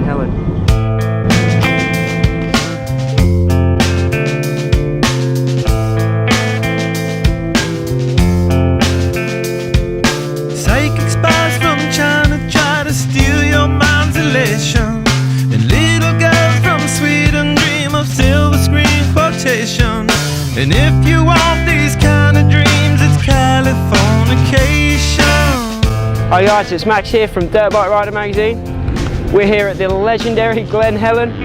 Glen Helen. Psychic spies from China try to steal your mind's elation, and little girls from Sweden dream of silver screen quotation. And if you want these kind of dreams, it's Californication. Hi guys, it's Max here from Dirt Bike Rider magazine. We're here at the legendary Glen Helen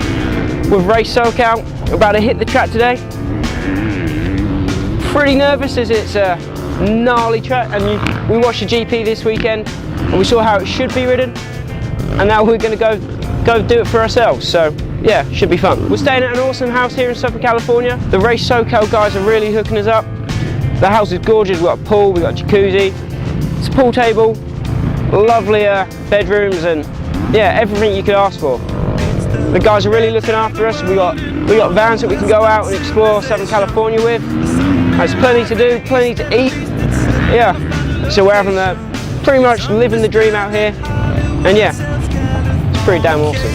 with Race SoCal. We're about to hit the track today. Pretty nervous as it's a gnarly track, and we watched the GP this weekend and we saw how it should be ridden, and now we're going to go do it for ourselves. So yeah, should be fun. We're staying at an awesome house here in Southern California. The Race SoCal guys are really hooking us up. The house is gorgeous. We've got a pool, we've got a jacuzzi, it's a pool table, lovely bedrooms, and yeah, everything you could ask for. The guys are really looking after us. We got vans that we can go out and explore Southern California with. There's plenty to do, plenty to eat. Yeah, so we're having pretty much living the dream out here, and yeah, it's pretty damn awesome.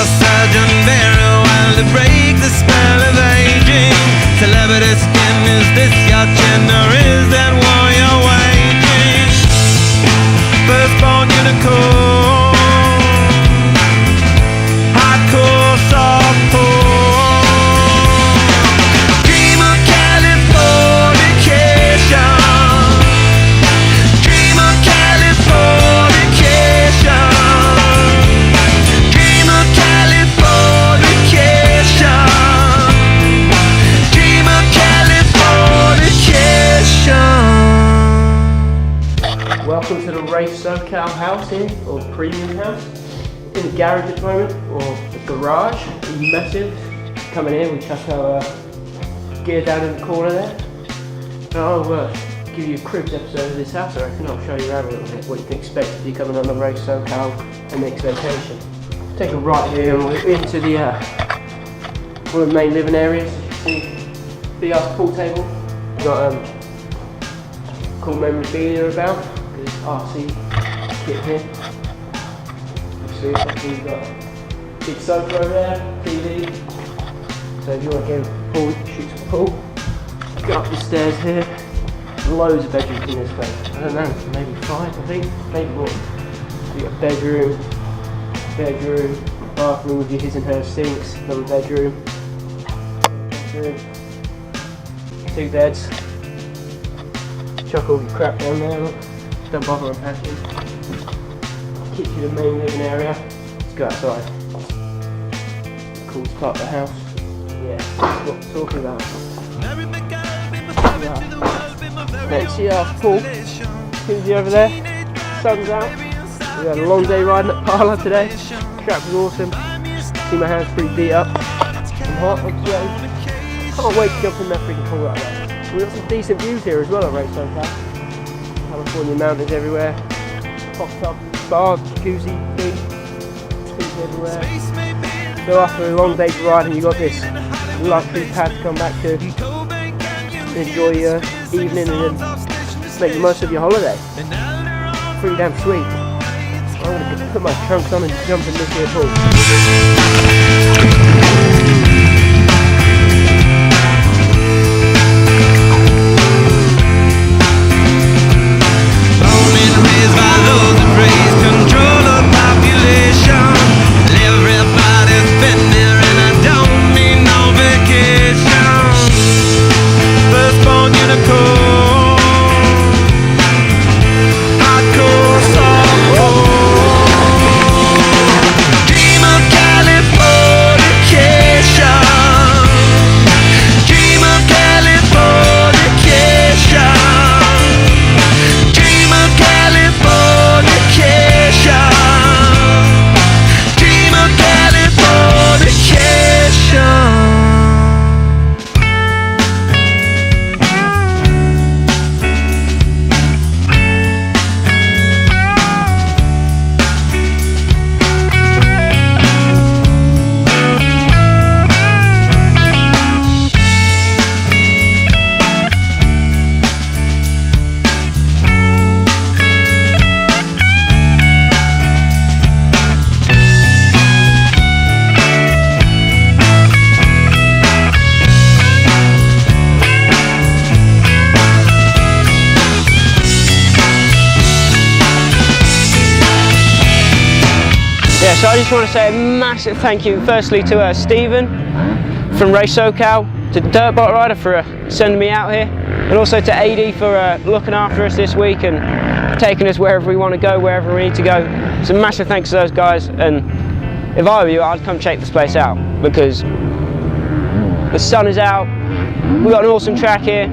Surgeon very well to break the spell of aging. Celebrity skin, is this your chin, or is that war you're waging? Firstborn unicorn, hardcore softcore. Dream of Californication. Dream of Californication. Welcome to the Race SoCal house here, or premium house. In the garage at the moment, or the garage. It's massive. Come in here, we chuck our gear down in the corner there. And I'll give you a cribbed episode of this house, I reckon. I'll show you around a little bit what you can expect if you're coming on the Race SoCal and next vacation. Take a right here and we're into one of the main living areas. As you can see, big ass pool table. We've got cool memorabilia about. This RC kit here. You see, we've got a big sofa over there, TV. So if you want to get a pool, shoot some pool. Go up the stairs here. Loads of bedrooms in this place. I don't know, maybe 5 I think, maybe more. So you got bedroom, bathroom with your his and her sinks, another bedroom, 2 beds. Chuck all your crap down there, look. Don't bother unpacking. Kitchen, the main living area. Let's go outside. Coolest part of the house. Yeah, that's what I'm talking about. Fancy ass pool. Koozie over there. Sun's out. We had a long day riding at Parlour today. Track was awesome. See my hands pretty beat up. I'm hot, I'm sweating. Can't wait to jump in that freaking pool like that. We've got some decent views here as well at Race SoCal. California mountains everywhere. Hot tub, bar, jacuzzi, thing. Speakers everywhere. So after a long day's riding, you got this luxury pad to come back to. Enjoy your evening and then make the most of your holiday. Pretty damn sweet. I'm going to put my trunks on and jump in this here pool. Dream of California. Yeah, so I just want to say a massive thank you firstly to Stephen from Race SoCal, to Dirt Bike Rider for sending me out here, and also to AD for looking after us this week and taking us wherever we want to go, wherever we need to go. So massive thanks to those guys, and if I were you, I'd come check this place out because the sun is out, we've got an awesome track here.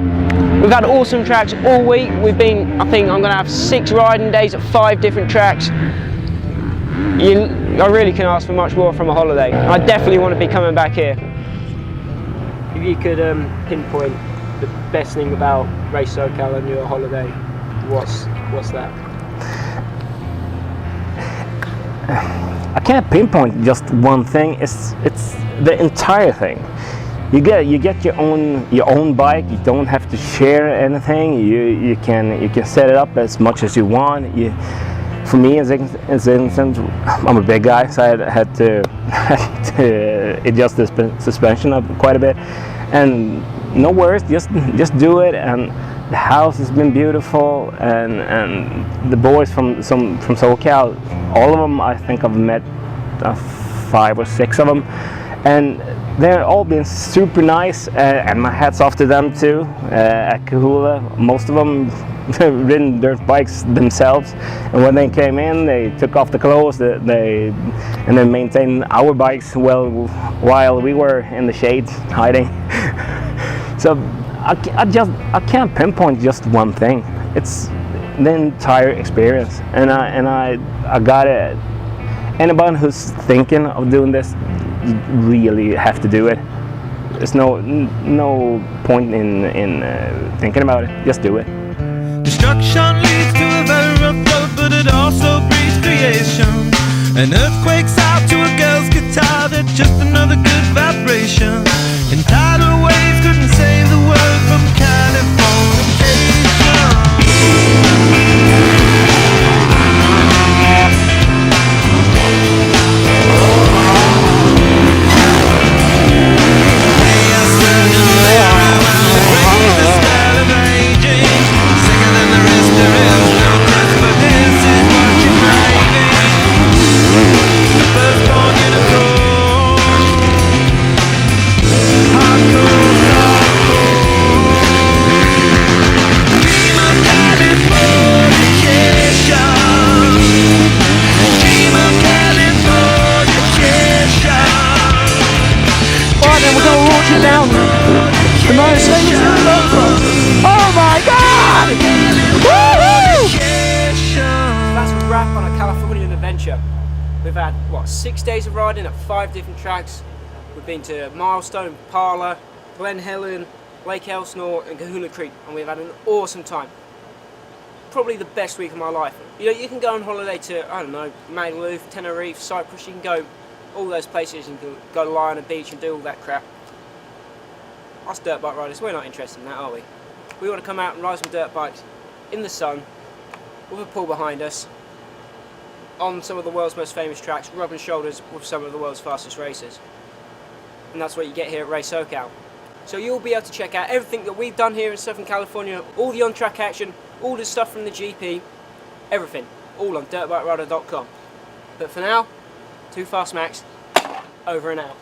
We've had awesome tracks all week. We've been, I think I'm going to have 6 riding days at 5 different tracks. I really can ask for much more from a holiday. I definitely want to be coming back here. If you could pinpoint the best thing about Race SoCal and your holiday, what's that? I can't pinpoint just one thing. It's the entire thing. You get your own bike. You don't have to share anything. You can set it up as much as you want. For me, as instance, I'm a big guy, so I had to adjust the suspension up quite a bit. And no worries, just do it. And the house has been beautiful, and the boys from SoCal, all of them, I think I've met 5 or 6 of them, and they're all been super nice, and my hat's off to them too. At Kahula, most of them ridden dirt bikes themselves, and when they came in, they took off the clothes, and they maintained our bikes well while we were in the shade hiding. So I can't pinpoint just one thing. It's the entire experience, and I got it. Anybody who's thinking of doing this, you really have to do it. There's no point in thinking about it. Just do it. Destruction leads to a very rough road, but it also breeds creation. An earthquake's out to a girl's guitar, that's just another good vibration. And tidal waves couldn't save the world from Californication. Down the most famous Motocross. Oh my God! Woo-hoo! That's a wrap on our Californian adventure. We've had, 6 days of riding at 5 different tracks. We've been to Milestone, Parla, Glen Helen, Lake Elsinore and Kahuna Creek, and we've had an awesome time. Probably the best week of my life. You can go on holiday to, I don't know, Magaluf, Tenerife, Cyprus. You can go all those places. You can go to lie on a beach and do all that crap. Us dirt bike riders, we're not interested in that, are we? We want to come out and ride some dirt bikes in the sun, with a pool behind us, on some of the world's most famous tracks, rubbing shoulders with some of the world's fastest racers. And that's what you get here at Race SoCal. So you'll be able to check out everything that we've done here in Southern California, all the on-track action, all the stuff from the GP, everything, all on dirtbikerider.com. But for now, Too Fast Max, over and out.